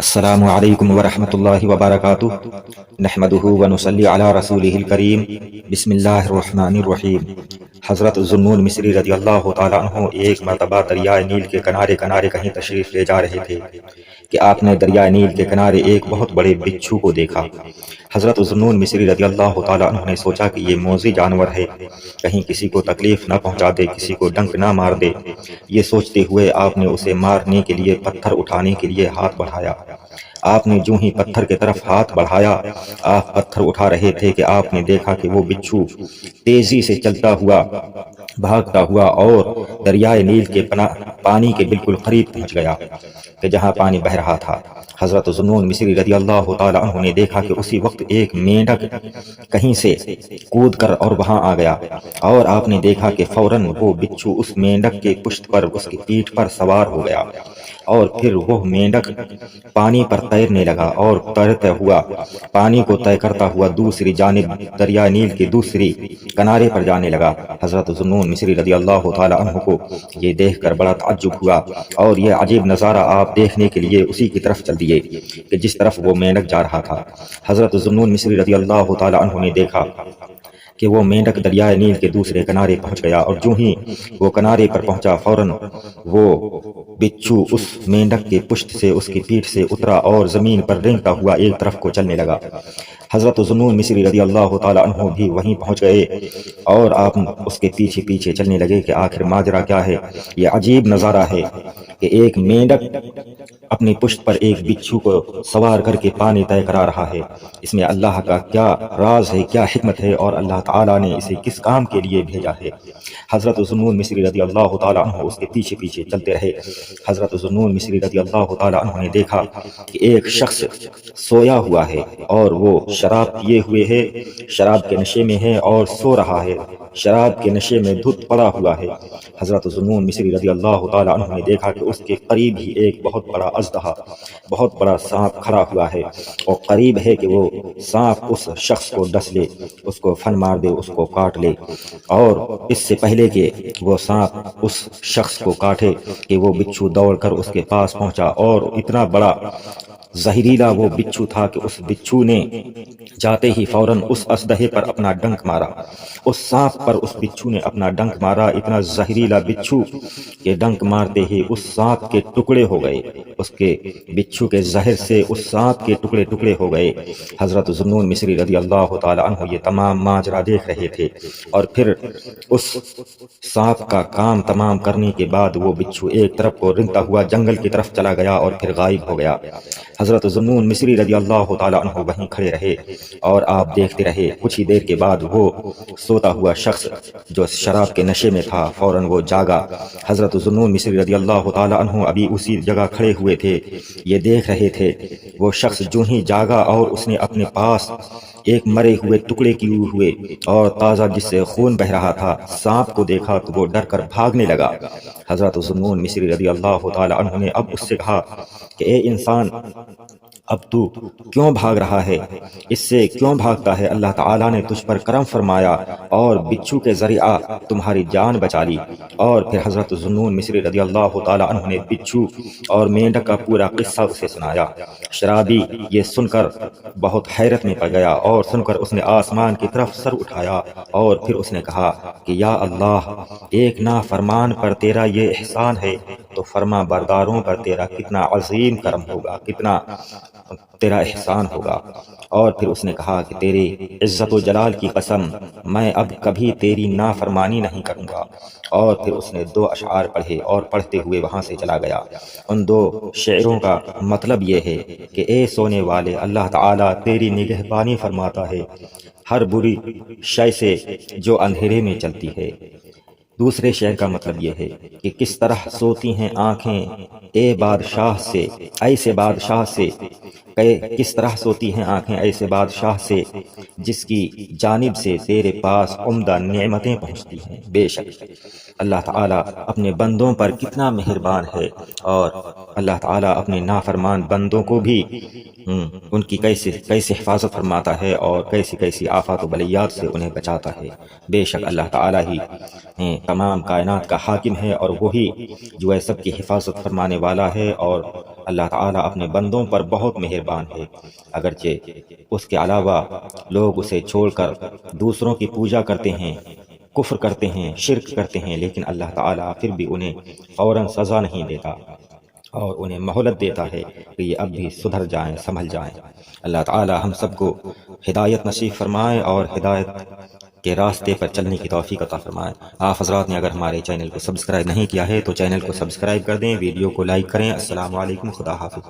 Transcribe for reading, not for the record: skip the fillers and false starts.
السلام علیکم ورحمۃ اللہ وبرکاتہ نحمدہ ونصلی علی رسولہ الکریم بسم اللہ الرحمن الرحیم۔ حضرت ذوالنون مصری رضی اللہ تعالیٰ عنہ ایک مرتبہ دریائے نیل کے کنارے کہیں تشریف لے جا رہے تھے کہ آپ نے دریائے نیل کے کنارے ایک بہت بڑے بچھو کو دیکھا۔ حضرت ذوالنون مصری رضی اللہ تعالیٰ عنہ نے سوچا کہ یہ موذی جانور ہے، کہیں کسی کو تکلیف نہ پہنچا دے، کسی کو ڈنک نہ مار دے۔ یہ سوچتے ہوئے آپ نے اسے مارنے کے لیے پتھر اٹھانے کے لیے ہاتھ بڑھایا۔ آپ نے جو ہی پتھر کی طرف ہاتھ بڑھایا، آپ پتھر اٹھا رہے تھے کہ آپ نے دیکھا کہ وہ بچھو تیزی سے چلتا ہوا، بھاگتا ہوا اور دریائے نیل کے پانی کے بالکل قریب پہنچ گیا کہ جہاں پانی بہہ رہا تھا۔ حضرت ذوالنون مصری رضی اللہ تعالیٰ عنہ نے دیکھا کہ اسی وقت ایک مینڈک کہیں سے کود کر اور وہاں آ گیا، اور آپ نے دیکھا کہ فوراً وہ بچھو اس مینڈک کے پشت پر، اس کی پیٹھ پر سوار ہو گیا، اور پھر وہ مینڈک پانی پر تیرنے لگا اور تیرتا ہوا پانی کو طے کرتا ہوا دوسری جانب دریائے نیل کے دوسری کنارے پر جانے لگا۔ حضرت ذوالنون مصری رضی اللہ تعالیٰ عنہ کو یہ دیکھ کر بڑا تعجب ہوا، اور یہ عجیب نظارہ آپ دیکھنے کے لیے اسی کی طرف چل دیے کہ جس طرف وہ مینڈک جا رہا تھا۔ حضرت ذوالنون مصری رضی اللہ تعالیٰ عنہ نے دیکھا کہ وہ مینڈک دریائے نیل کے دوسرے کنارے پہنچ گیا، اور جو ہی وہ کنارے پر پہنچا فوراً وہ بچھو اس مینڈک کے پشت سے، اس کی پیٹھ سے اترا اور زمین پر رینگتا ہوا ایک طرف کو چلنے لگا۔ حضرت ذوالنون مصری رضی اللہ تعالیٰ عنہ بھی وہیں پہنچ گئے، اور آپ اس کے پیچھے پیچھے چلنے لگے کہ آخر ماجرا کیا ہے۔ یہ عجیب نظارہ ہے کہ ایک مینڈک اپنی پشت پر ایک بچھو کو سوار کر کے پانی طے کرا رہا ہے۔ اس میں اللہ کا کیا راز ہے، کیا حکمت ہے، اور اللہ تعالیٰ نے اسے کس کام کے لیے بھیجا ہے۔ حضرت ذوالنون مصری رضی اللہ تعالیٰ عنہ اس کے پیچھے پیچھے چلتے رہے۔ حضرت ذوالنون مصری رضی اللہ تعالیٰ عنہ نے دیکھا کہ ایک شخص سویا ہوا ہے، اور وہ شراب پیے ہوئے ہے، شراب کے نشے میں ہے اور سو رہا ہے، شراب کے نشے میں دھت پڑا ہوا ہے۔ حضرت ذوالنون مصری رضی اللہ تعالیٰ عنہ نے دیکھا کہ اس کے قریب ہی ایک بہت بڑا اژدہا، بہت بڑا سانپ کھڑا ہوا ہے، اور قریب ہے کہ وہ سانپ اس شخص کو ڈس لے، اس کو پھن مار دے، اس کو کاٹ لے۔ اور اس سے پہلے کہ وہ سانپ اس شخص کو کاٹے کہ وہ بچھو دوڑ کر اس کے پاس پہنچا، اور اتنا بڑا زہریلا وہ بچھو تھا کہ اس بچھو نے جاتے ہی فوراً اس اژدہے پر اپنا ڈنک مارا، اس سانپ پر اس بچھو نے اپنا ڈنک مارا۔ اتنا زہریلا بچھو کے ڈنک مارتے ہی اس سانپ کے ٹکڑے ہو گئے، اس کے بچھو کے زہر سے اس سانپ کے ٹکڑے ٹکڑے ہو گئے۔ حضرت ذوالنون مصری رضی اللہ تعالیٰ عنہ یہ تمام ماجرا دیکھ رہے تھے، اور پھر اس سانپ کا کام تمام کرنے کے بعد وہ بچھو ایک طرف کو رنگتا ہوا جنگل کی طرف چلا گیا اور پھر غائب ہو گیا۔ حضرت ذوالنون مصری رضی اللہ تعالیٰ عنہ وہیں کھڑے رہے اور آپ دیکھتے رہے۔ کچھ ہی دیر کے بعد وہ سوتا ہوا شخص جو شراب کے نشے میں تھا فوراً وہ جاگا۔ حضرت ذوالنون مصری رضی اللہ تعالیٰ عنہ ابھی اسی جگہ کھڑے ہوئے تھے، یہ دیکھ رہے تھے۔ وہ شخص جو ہی جاگا اور اس نے اپنے پاس ایک مرے ہوئے ٹکڑے کیے ہوئے اور تازہ جس سے خون بہ رہا تھا سانپ کو دیکھا تو وہ ڈر کر بھاگنے لگا۔ حضرت ذوالنون مصری رضی اللہ تعالیٰ عنہ نے اب اس سے کہا کہ اے انسان، اب تو کیوں بھاگ رہا ہے؟ اس سے کیوں بھاگتا ہے؟ اللہ تعالیٰ نے تجھ پر کرم فرمایا اور بچھو کے ذریعہ تمہاری جان بچا لی۔ اور پھر حضرت ذوالنون مصری رضی اللہ تعالیٰ عنہ نے بچھو اور مینڈک کا پورا قصہ اسے سنایا۔ شرابی یہ سن کر بہت حیرت میں پڑ گیا، اور سن کر اس نے آسمان کی طرف سر اٹھایا، اور پھر اس نے کہا کہ یا اللہ، ایک نافرمان پر تیرا یہ احسان ہے تو فرما برداروں پر تیرا کتنا عظیم کرم ہوگا، کتنا تیرا احسان ہوگا۔ اور پھر اس نے کہا کہ تیری عزت و جلال کی قسم، میں اب کبھی تیری نافرمانی نہیں کروں گا۔ اور پھر اس نے 2 اشعار پڑھے اور پڑھتے ہوئے وہاں سے چلا گیا۔ ان 2 شعروں کا مطلب یہ ہے کہ اے سونے والے، اللہ تعالیٰ تیری نگہبانی فرماتا ہے ہر بری شے سے جو اندھیرے میں چلتی ہے۔ دوسرے شعر کا مطلب یہ ہے کہ کس طرح سوتی ہیں آنکھیں اے بادشاہ سے، ایسے بادشاہ سے، کس طرح سوتی ہیں آنکھیں ایسے بادشاہ سے جس کی جانب سے تیرے پاس عمدہ نعمتیں پہنچتی ہیں۔ بے شک اللہ تعالیٰ اپنے بندوں پر کتنا مہربان ہے، اور اللہ تعالیٰ اپنے نافرمان بندوں کو بھی ان کی کیسے حفاظت فرماتا ہے اور کیسی آفات و بلیات سے انہیں بچاتا ہے۔ بے شک اللہ تعالیٰ ہی تمام کائنات کا حاکم ہے اور وہی جو ہے سب کی حفاظت فرمانے والا ہے، اور اللہ تعالیٰ اپنے بندوں پر بہت مہربان ہے۔ اگرچہ اس کے علاوہ لوگ اسے چھوڑ کر دوسروں کی پوجا کرتے ہیں، کفر کرتے ہیں، شرک کرتے ہیں، لیکن اللہ تعالیٰ پھر بھی انہیں فوراً سزا نہیں دیتا اور انہیں مہلت دیتا ہے کہ یہ اب بھی سدھر جائیں، سنبھل جائیں۔ اللہ تعالی ہم سب کو ہدایت نصیب فرمائے اور ہدایت کے راستے پر چلنے کی توفیق عطا فرمائے۔ آپ حضرات نے اگر ہمارے چینل کو سبسکرائب نہیں کیا ہے تو چینل کو سبسکرائب کر دیں، ویڈیو کو لائک کریں۔ السلام علیکم، خدا حافظ۔